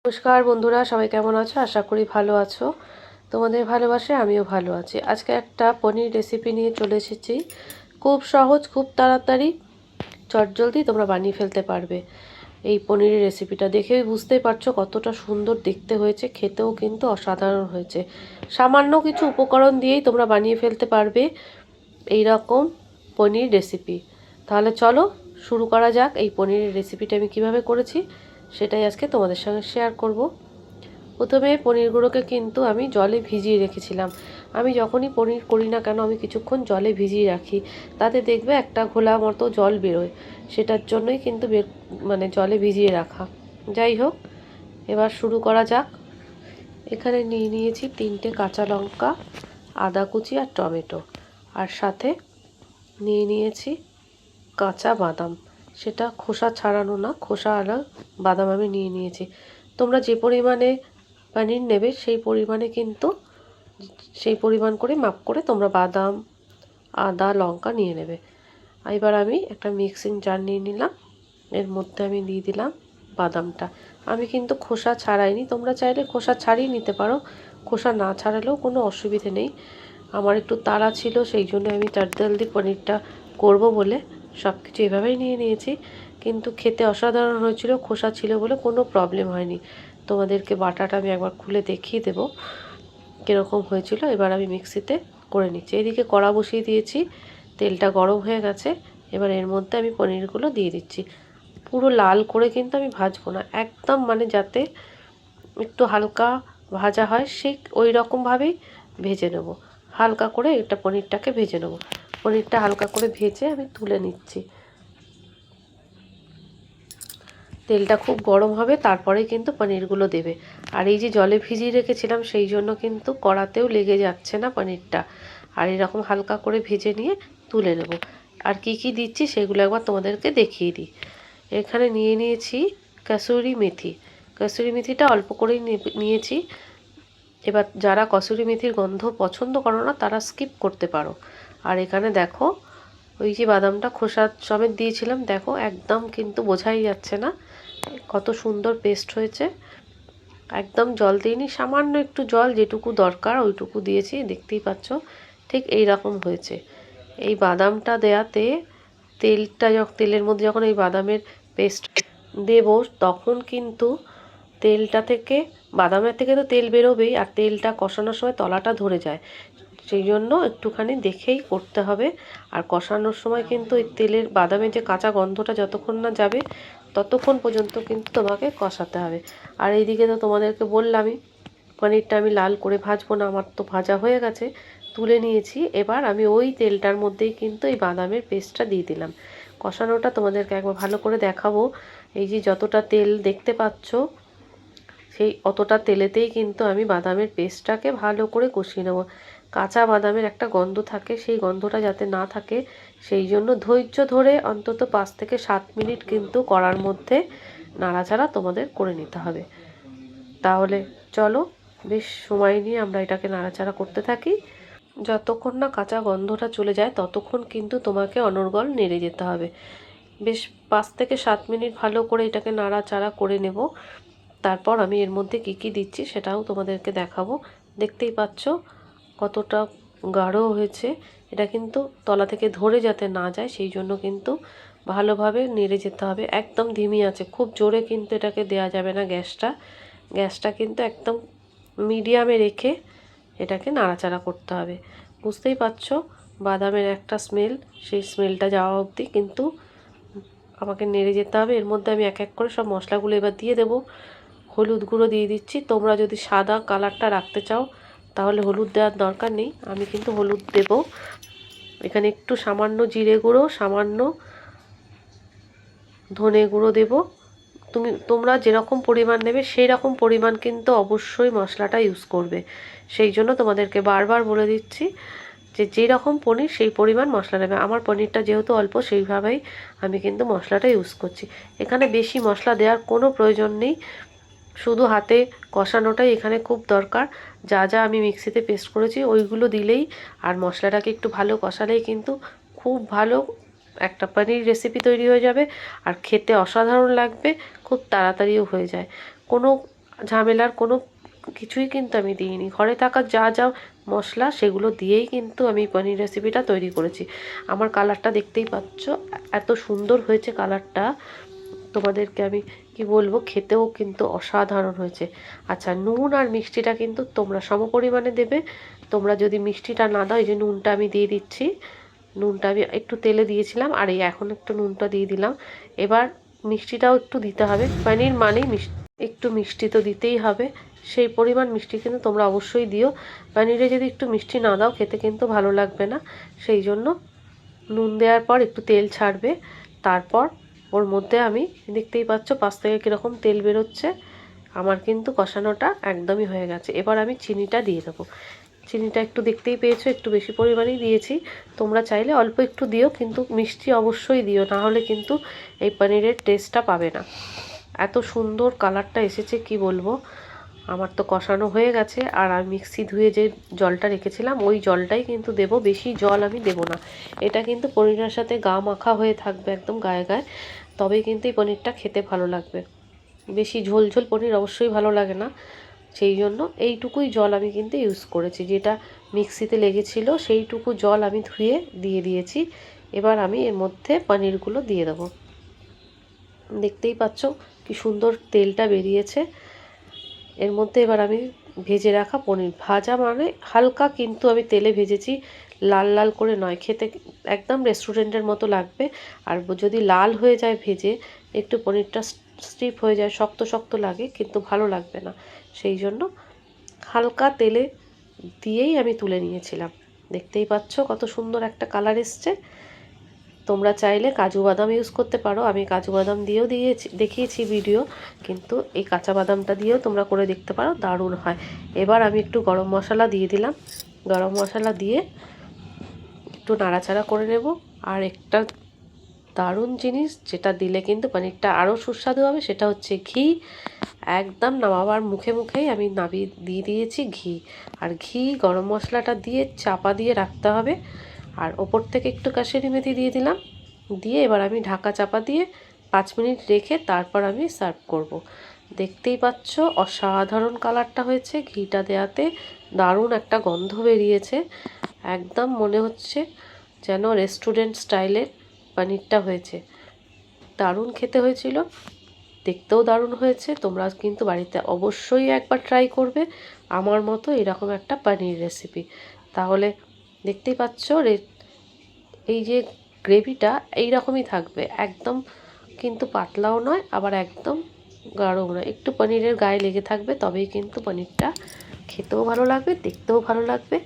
নমস্কার বন্ধুরা, সবাই কেমন আছো? আশা করি ভালো আছো। তোমাদের ভালোবাসায় আমিও ভালো আছি। আজকে একটা পনির রেসিপি নিয়ে চলে এসেছি। খুব সহজ, খুব তাড়াতাড়ি, চটজলদি তোমরা বানিয়ে ফেলতে পারবে। এই পনিরের রেসিপিটা দেখেই বুঝতেই পারছো কতটা সুন্দর দেখতে হয়েছে, খেতেও কিন্তু অসাধারণ হয়েছে। সামান্য কিছু উপকরণ দিয়েই তোমরা বানিয়ে ফেলতে পারবে এই রকম পনির রেসিপি। তাহলে চলো শুরু করা যাক। এই পনিরের রেসিপিটা আমি কিভাবে করেছি সেটাই আজকে তোমাদের সঙ্গে শেয়ার করব। প্রথমে পনিরগুলোকে কিন্তু আমি জলে ভিজিয়ে রেখেছিলাম। আমি যখনই পনির করি না কেন আমি কিছুক্ষণ জলে ভিজিয়ে রাখি, তাতে দেখবে একটা ঘোলা মতো জল বেরোয়। সেটার জন্যই কিন্তু জলে ভিজিয়ে রাখা। যাই হোক, এবার শুরু করা যাক। এখানে নিয়ে নিয়েছি 3টে কাঁচা লঙ্কা, আদা কুচি আর টমেটো, আর সাথে নিয়ে নিয়েছি কাঁচা বাদাম। সেটা খোসা ছাড়ানো না, খোসা আলা বাদাম আমি নিয়ে নিয়েছি। তোমরা যে পরিমাণে পনির নেবে সেই পরিমাণ করে মাপ করে তোমরা বাদাম, আদা, লঙ্কা নিয়ে নেবে। এবার আমি একটা মিক্সিং জার নিয়ে নিলাম। এর মধ্যে আমি দিয়ে দিলাম বাদামটা। আমি কিন্তু খোসা ছাড়াইনি, তোমরা চাইলে খোসা ছাড়িয়ে নিতে পারো, খোসা না ছাড়ালেও কোনো অসুবিধে নেই। আমার একটু তাড়া ছিল, সেই জন্য আমি জলদি পনিরটা করব বলে সব কিছু এভাবেই নিয়ে নিয়েছি। কিন্তু খেতে অসাধারণ হয়েছিল, খোসা ছিল বলে কোনো প্রবলেম হয়নি। তোমাদেরকে বাটাটা আমি একবার খুলে দেখিয়ে দেবো কীরকম হয়েছিল। এবার আমি মিক্সিতে করে নিচ্ছি। এদিকে কড়া বসিয়ে দিয়েছি, তেলটা গরম হয়ে গেছে। এবার এর মধ্যে আমি পনিরগুলো দিয়ে দিচ্ছি। পুরো লাল করে কিন্তু আমি ভাজবো না, একদম যাতে একটু হালকা ভাজা হয় সেই ওই রকমভাবেই ভেজে নেব। হালকা করে এটা পনিরটাকে ভেজে নেব। পনিরটা হালকা করে ভেজে আমি তুলে নিচ্ছি। তেলটা খুব গরম হবে, তারপরে কিন্তু পনিরগুলো দেবে। আর এই যে জলে ভিজিয়ে রেখেছিলাম সেই জন্য কিন্তু কড়াতেও লেগে যাচ্ছে না পনিরটা। আর এরকম হালকা করে ভেজে নিয়ে তুলে নেব। আর কি কি দিচ্ছি সেগুলো একবার তোমাদেরকে দেখিয়ে দিই। এখানে নিয়ে নিয়েছি কসুরি মেথি। কসুরি মেথিটা অল্প করেই নিয়েছি। এবার যারা কসুরি মেথির গন্ধ পছন্দ করো না তারা স্কিপ করতে পারো। আর এখানে দেখো, ওই যে বাদামটা খোসা সমেত দিয়েছিলাম, দেখো একদম কিন্তু বোঝাই যাচ্ছে না কত সুন্দর পেস্ট হয়েছে। একদম জল দিইনি, সামান্য একটু জল যেটুকু দরকার ওইটুকু দিয়েছি, দেখতেই পাচ্ছ ঠিক এই রকম হয়েছে। এই বাদামটা দেয়াতে তেলের মধ্যে যখন এই বাদামের পেস্ট দেব তখন কিন্তু বাদামের থেকে তো তেল বেরোবেই, আর তেলটা কষানোর সময় তলাটা ধরে যায়। সেই জন্য একটুখানি দেখেই করতে হবে। আর কষানোর সময় কিন্তু ওই বাদামের যে কাঁচা গন্ধটা যতক্ষণ না যাবে ততক্ষণ পর্যন্ত কিন্তু তোমাকে কষাতে হবে। আর এইদিকে তো তোমাদেরকে বললামই পনিরটা আমি লাল করে ভাজবো না, আমার তো ভাজা হয়ে গেছে, তুলে নিয়েছি। এবার আমি ওই তেলটার মধ্যেই কিন্তু এই বাদামের পেস্টটা দিয়ে দিলাম। কষানোটা তোমাদেরকে একবার ভালো করে দেখাবো। এই যে যতটা তেল দেখতে পাচ্ছ সেই অতটা তেলেতেই কিন্তু আমি বাদামের পেস্টটাকে ভালো করে কষিয়ে নেব। কাঁচা বাদামের একটা গন্ধ থাকে, সেই গন্ধটা যাতে না থাকে সেই জন্য ধৈর্য ধরে অন্তত 5 থেকে 7 মিনিট কিন্তু কড়ার মধ্যে নাড়াচাড়া তোমাদের করে নিতে হবে। তাহলে চলো বেশ সময় নিয়ে আমরা এটাকে নাড়াচাড়া করতে থাকি। যতক্ষণ না কাঁচা গন্ধটা চলে যায় ততক্ষণ কিন্তু তোমাকে অনর্গল নেড়ে যেতে হবে। বেশ 5 থেকে 7 মিনিট ভালো করে এটাকে নাড়াচাড়া করে নেব। তারপর আমি এর মধ্যে কি কি দিচ্ছি সেটাও তোমাদেরকে দেখাবো। দেখতেই পাচ্ছ কতটা গাঢ় হয়েছে। এটা কিন্তু তলা থেকে ধরে যাতে না যায় সেই জন্য কিন্তু ভালোভাবে নেড়ে যেতে হবে। একদম ধিমি আছে, খুব জোরে কিন্তু এটাকে দেয়া যাবে না। গ্যাসটা কিন্তু একদম মিডিয়ামে রেখে এটাকে নাড়াচাড়া করতে হবে। বুঝতেই পারছো বাদামের একটা স্মেল, সেই স্মেলটা যাওয়া অবধি কিন্তু আমাকে নেড়ে যেতে হবে। এর মধ্যে আমি এক এক করে সব মশলাগুলো এবার দিয়ে দেবো। হলুদ গুঁড়ো দিয়ে দিচ্ছি। তোমরা যদি সাদা কালারটা রাখতে চাও তাহলে হলুদ দেওয়ার দরকার নেই, আমি কিন্তু হলুদ দেব। এখানে একটু সামান্য জিরে গুঁড়ো, সামান্য ধনে গুঁড়ো দেব। তোমরা যেরকম পরিমাণ নেবে সেই রকম পরিমাণ কিন্তু অবশ্যই মশলাটা ইউজ করবে। সেই জন্য তোমাদেরকে বারবার বলে দিচ্ছি যে যেরকম পনির সেই পরিমাণ মশলা নেবে। আমার পনিরটা যেহেতু অল্প সেইভাবেই আমি কিন্তু মশলাটা ইউজ করছি। এখানে বেশি মশলা দেওয়ার কোনো প্রয়োজন নেই, শুধু হাতে কষানোটাই এখানে খুব দরকার। যা যা আমি মিক্সিতে পেস্ট করেছি ওইগুলো দিলেই আর মশলাটাকে একটু ভালো কষালেই কিন্তু খুব ভালো একটা পনির রেসিপি তৈরি হয়ে যাবে। আর খেতে অসাধারণ লাগবে, খুব তাড়াতাড়িও হয়ে যায়। কোনো ঝামেলার কোনো কিছুই কিন্তু আমি দিইনি। ঘরে থাকা যা যা মশলা সেগুলো দিয়েই কিন্তু আমি পনির রেসিপিটা তৈরি করেছি। আমার কালারটা দেখতেই পাচ্ছ, এত সুন্দর হয়েছে কালারটা। তোমাদেরকে আমি কি বলবো, খেতেও কিন্তু অসাধারণ হয়েছে। আচ্ছা, নুন আর মিষ্টিটা কিন্তু তোমরা সমপরিমাণে দেবে। তোমরা যদি মিষ্টিটা না দাও, এই যে নুনটা আমি দিয়ে দিচ্ছি, নুনটা আমি একটু তেলে দিয়েছিলাম আর এই এখন একটু নুনটা দিয়ে দিলাম। এবার মিষ্টিটাও একটু দিতে হবে, পনির মানেই একটু মিষ্টি তো দিতেই হবে। সেই পরিমাণ মিষ্টি কিন্তু তোমরা অবশ্যই দিও। পনিরে যদি একটু মিষ্টি না দাও খেতে কিন্তু ভালো লাগবে না। সেই জন্য নুন দেওয়ার পর একটু তেল ছাড়বে, তারপর ওর মধ্যে আমি দেখতেই পাচ্ছ পাশ থেকে কীরকম তেল বেরোচ্ছে। আমার কিন্তু কষানোটা একদমই হয়ে গেছে। এবার আমি চিনিটা দিয়ে দেবো। চিনিটা একটু দেখতেই পেয়েছো, একটু বেশি পরিমাণেই দিয়েছি। তোমরা চাইলে অল্প একটু দিও, কিন্তু মিষ্টি অবশ্যই দিও, না হলে কিন্তু এই পনিরের টেস্টটা পাবে না। এত সুন্দর কালারটা এসেছে কি বলবো। আমার তো কষানো হয়ে গেছে, আর আমি মিক্সি ধুয়ে যে জলটা রেখেছিলাম ওই জলটাই কিন্তু দেব, বেশি জল আমি দেব না। এটা কিন্তু পনিরের সাথে গা মাখা হয়ে থাকবে একদম গায়ে গায়ে, তবেই কিন্তু এই পনিরটা খেতে ভালো লাগবে। বেশি ঝোল ঝোল পনির অবশ্যই ভালো লাগে না। সেই জন্য এইটুকুই জল আমি কিন্তু ইউজ করেছি, যেটা মিক্সিতে লেগেছিল সেইটুকু জল আমি ধুয়ে দিয়ে দিয়েছি। এবার আমি এর মধ্যে পনিরগুলো দিয়ে দেবো। দেখতেই পাচ্ছ কি সুন্দর তেলটা বেরিয়েছে এর মধ্যে। এবার আমি ভেজে রাখা পনির, ভাজা মানে হালকা কিন্তু আমি তেলে ভেজেছি, লাল লাল করে নয়, খেতে একদম রেস্টুরেন্টের মতো লাগবে। আর যদি লাল হয়ে যায় ভেজে, একটু পনিরটা স্টিফ হয়ে যায়, শক্ত শক্ত লাগে, কিন্তু ভালো লাগবে না। সেই জন্য হালকা তেলে দিয়েই আমি তুলে নিয়েছিলাম। দেখতেই পাচ্ছ কত সুন্দর একটা কালার এসছে। তোমরা চাইলে কাজু বাদাম ইউজ করতে পারো, আমি কাজু বাদাম দিয়েও দেখিয়েছি ভিডিও, কিন্তু এই কাঁচা বাদামটা দিয়েও তোমরা করে দেখতে পারো, দারুণ হয়। এবার আমি একটু গরম মশলা দিয়ে দিলাম। গরম মশলা দিয়ে একটু নাড়াচাড়া করে নেব। আর একটা দারুণ জিনিস যেটা দিলে কিন্তু পনিরটা আরও সুস্বাদু হবে, সেটা হচ্ছে ঘি। একদম নামাবার মুখে মুখেই আমি দিয়ে দিয়েছি ঘি। আর ঘি গরম মশলাটা দিয়ে চাপা দিয়ে রাখতে হবে। আর ওপর থেকে একটু কাসুরি মেথি দিয়ে দিলাম, দিয়ে এবার আমি ঢাকা চাপা দিয়ে 5 মিনিট রেখে তারপর আমি সার্ভ করব। দেখতেই পাচ্ছ অসাধারণ কালারটা হয়েছে, ঘিটা দেওয়াতে দারুণ একটা গন্ধ বেরিয়েছে। একদম মনে হচ্ছে যেন রেস্টুরেন্ট স্টাইলের পনিরটা হয়েছে। দারুণ খেতে হয়েছিল, দেখতেও দারুণ হয়েছে। তোমরা কিন্তু বাড়িতে অবশ্যই একবার ট্রাই করবে আমার মতো এরকম একটা পনির রেসিপি। তাহলে দেখতেই পাচ্ছ এই যে গ্রেভিটা এইরকমই থাকবে, একদম কিন্তু পাতলাও নয় আবার একদম গাঢ়ও নয়, একটু পনিরের গায়ে লেগে থাকবে, তবেই কিন্তু পনিরটা খেতেও ভালো লাগবে, দেখতেও ভালো লাগবে।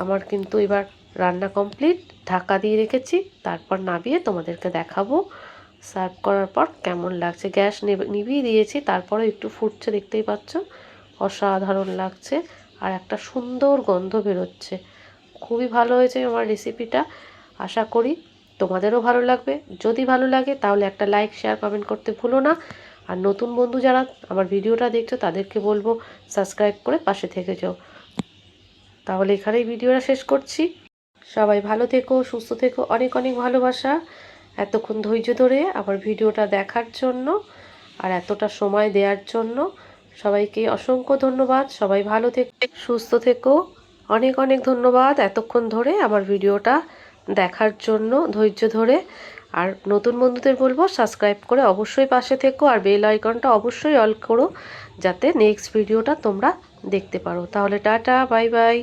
আমার কিন্তু এবার রান্না কমপ্লিট, ঢাকা দিয়ে রেখেছি, তারপর নামিয়ে তোমাদেরকে দেখাবো সার্ভ করার পর কেমন লাগছে। গ্যাস নিভিয়ে দিয়েছি, তারপরে একটু ফুটছে, দেখতেই পাচ্ছ অসাধারণ লাগছে আর একটা সুন্দর গন্ধ বেরোচ্ছে। খুবই ভালো হয়েছে আমার রেসিপিটা, আশা করি তোমাদেরও ভালো লাগবে। যদি ভালো লাগে তাহলে একটা লাইক শেয়ার কমেন্ট করতে ভুলো না। আর নতুন বন্ধু যারা আমার ভিডিওটা দেখছো তাদেরকে বলবো সাবস্ক্রাইব করে পাশে থেকে যাও। তাহলে এখানেই ভিডিওটা শেষ করছি। সবাই ভালো থেকো, সুস্থ থেকো, অনেক অনেক ভালোবাসা। এতক্ষণ ধৈর্য ধরে আমার ভিডিওটা দেখার জন্য আর এতটা সময় দেওয়ার জন্য সবাইকে অসংখ্য ধন্যবাদ। সবাই ভালো থেকো, সুস্থ থেকো, অনেক অনেক ধন্যবাদ এতক্ষণ ধরে আমার ভিডিওটা দেখার জন্য, ধৈর্য ধরে। আর নতুন বন্ধুদের বলবো সাবস্ক্রাইব করে অবশ্যই পাশে থেকো, আর বেল আইকনটা অবশ্যই অল করো, যাতে নেক্সট ভিডিওটা তোমরা দেখতে পারো। তাহলে টাটা, বাই বাই।